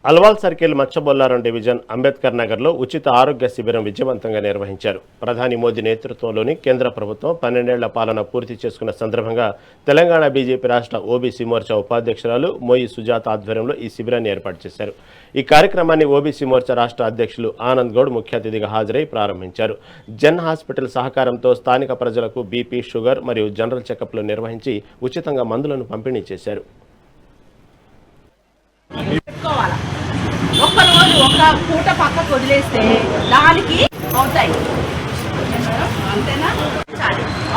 Alwal circle Machabollaram division Ambedkar నగర్లో ఉచిత ఆరోగ్య శిబిరం విజయవంతంగా నిర్వహించారు. ప్రధాని మోదీ నేతృత్వంలోని కేంద్ర ప్రభుత్వం 12 ఏళ్ల పాలన పూర్తి చేసుకున్న సందర్భంగా తెలంగాణ బీజేపీ రాష్ట్ర ఓబీసీ మోర్చా ఉపాధ్యక్షురాలు మోయి సుజాత ఆధ్వర్యంలో ఈ శిబిరాన్ని ఏర్పాటు చేశారు. ఈ కార్యక్రమాన్ని ఓబీసీ మోర్చా రాష్ట్ర అధ్యక్షులు ఆనంద్ గౌడ్ ముఖ్య అతిథిగా హాజరై ప్రారంభించారు. జన్ హాస్పిటల్ సహకారంతో స్థానిక ప్రజలకు బీపీ, షుగర్ మరియు జనరల్ చెకప్లు నిర్వహించి ఉచితంగా మందులను పంపిణీ చేశారు. ఒక్క రోజు ఒక పూట పక్కకు వదిలేస్తే దానికి అవుతాయి, అంతేనా?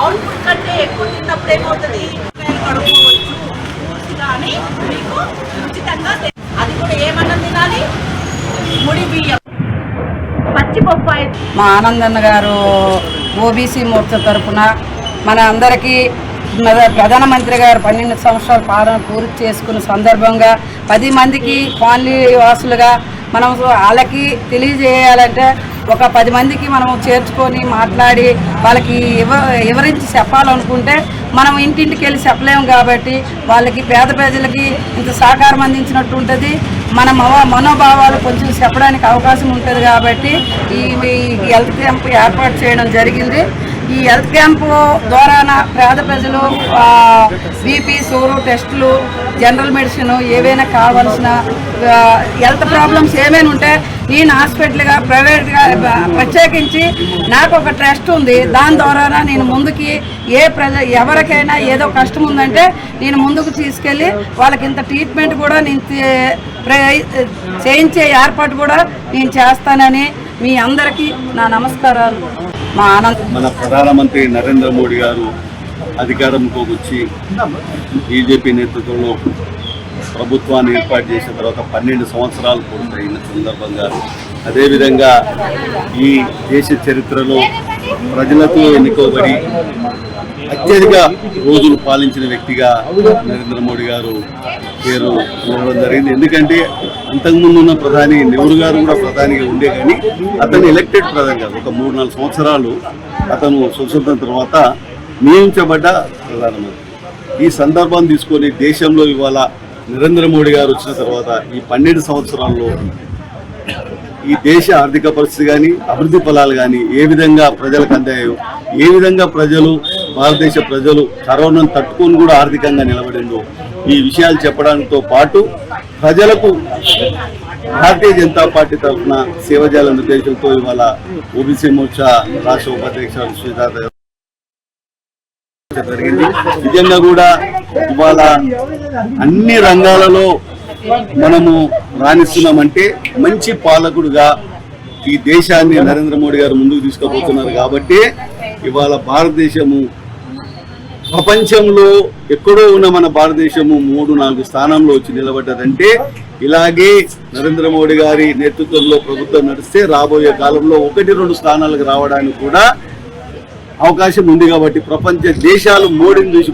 అవుట్పుట్ కంటే ఎక్కువ తిన్నప్పుడు ఏమవుతుంది, కడుక్కోవచ్చు కానీ మీకు ఉచితంగా. అది కూడా ఏమన్నా తినాలి, ముడి బియ్యం, పచ్చి బొప్పాయి. మా ఆనందన్న గారు ఓబీసీ మోర్చా తరఫున మన అందరికీ ప్రధానమంత్రి గారు 12 సంవత్సరాల పాలన పూర్తి చేసుకున్న సందర్భంగా 10 మందికి కాలనీ వాసులుగా మనం వాళ్ళకి తెలియజేయాలంటే ఒక 10 మందికి మనం చేర్చుకొని మాట్లాడి వాళ్ళకి వివరించి చెప్పాలనుకుంటే మనం ఇంటింటికి వెళ్ళి చెప్పలేము. కాబట్టి వాళ్ళకి పేద ప్రజలకి ఇంత సహకారం అందించినట్టు ఉంటుంది, మన మనోభావాలు కొంచెం చెప్పడానికి అవకాశం ఉంటుంది. కాబట్టి ఈ హెల్త్ క్యాంప్ ఏర్పాటు చేయడం జరిగింది. ఈ హెల్త్ క్యాంపు ద్వారా పేద ప్రజలు బీపీ, షుగర్ టెస్టులు, జనరల్ మెడిసిన్ ఏవైనా కావాల్సిన హెల్త్ ప్రాబ్లమ్స్ ఏమైనా ఉంటే నేను హాస్పిటల్గా ప్రైవేట్గా ప్రత్యేకించి నాకు ఒక ట్రస్ట్ ఉంది. దాని ద్వారా నేను ముందుకి ఎవరికైనా ఏదో కష్టం ఉందంటే నేను ముందుకు తీసుకెళ్ళి వాళ్ళకి ఇంత ట్రీట్మెంట్ కూడా నేను చేయించే ఏర్పాటు కూడా నేను చేస్తానని మీ అందరికీ నా నమస్కారాలు. మన ప్రధానమంత్రి నరేంద్ర మోడీ గారు అధికారంలోకి వచ్చి బీజేపీ నేతృత్వంలో ప్రభుత్వాన్ని ఏర్పాటు చేసిన తర్వాత 12 సంవత్సరాలు పూర్తయిన సందర్భంగా, అదేవిధంగా ఈ దేశ చరిత్రలో ప్రజలతో ఎన్నుకోబడి అత్యధిక రోజులు పాలించిన వ్యక్తిగా నరేంద్ర మోడీ గారు పేరు ఇవ్వడం జరిగింది. ఎందుకంటే అంతకుముందు ఉన్న ప్రధాని నెహ్రూ గారు కూడా ప్రధానిగా ఉండే, కానీ అతను ఎలక్టెడ్ ప్రధాని కాదు. ఒక 3-4 సంవత్సరాలు అతను స్వతంత్రం తర్వాత నియమించబడ్డ ప్రధానమంత్రి. ఈ సందర్భం తీసుకొని దేశంలో ఇవాళ నరేంద్ర మోడీ గారు వచ్చిన తర్వాత ఈ 12 సంవత్సరాల్లో ఈ దేశ ఆర్థిక పరిస్థితి కానీ, అభివృద్ధి ఫలాలు కానీ ఏ విధంగా ప్రజలకు అందాయో, ఏ విధంగా భారతదేశ ప్రజలు కరోనాను తట్టుకొని కూడా ఆర్థికంగా నిలబడిందో, ఈ విషయాలు చెప్పడంతో పాటు ప్రజలకు భారతీయ జనతా పార్టీ తరఫున సేవ చేయాలనే ఉద్దేశంతో ఇవాళ ఓబీసీ మోర్చా రాష్ట్ర ఉపాధ్యక్షులు సుజాత జరిగింది. నిజంగా కూడా ఇవాళ అన్ని రంగాలలో మనము రాణిస్తున్నామంటే మంచి పాలకుడుగా ఈ దేశాన్ని నరేంద్ర మోడీ గారు ముందుకు తీసుకుపోతున్నారు. కాబట్టి ఇవాళ భారతదేశము ప్రపంచంలో ఎక్కడో ఉన్న మన భారతదేశము 3-4 స్థానంలో వచ్చి నిలబడ్డదంటే ఇలాగే నరేంద్ర మోడీ గారి నేతృత్వంలో ప్రభుత్వం నడిస్తే రాబోయే కాలంలో 1-2 స్థానాలకు రావడానికి కూడా అవకాశం ఉంది. కాబట్టి ప్రపంచ దేశాలు మోడీని చూసి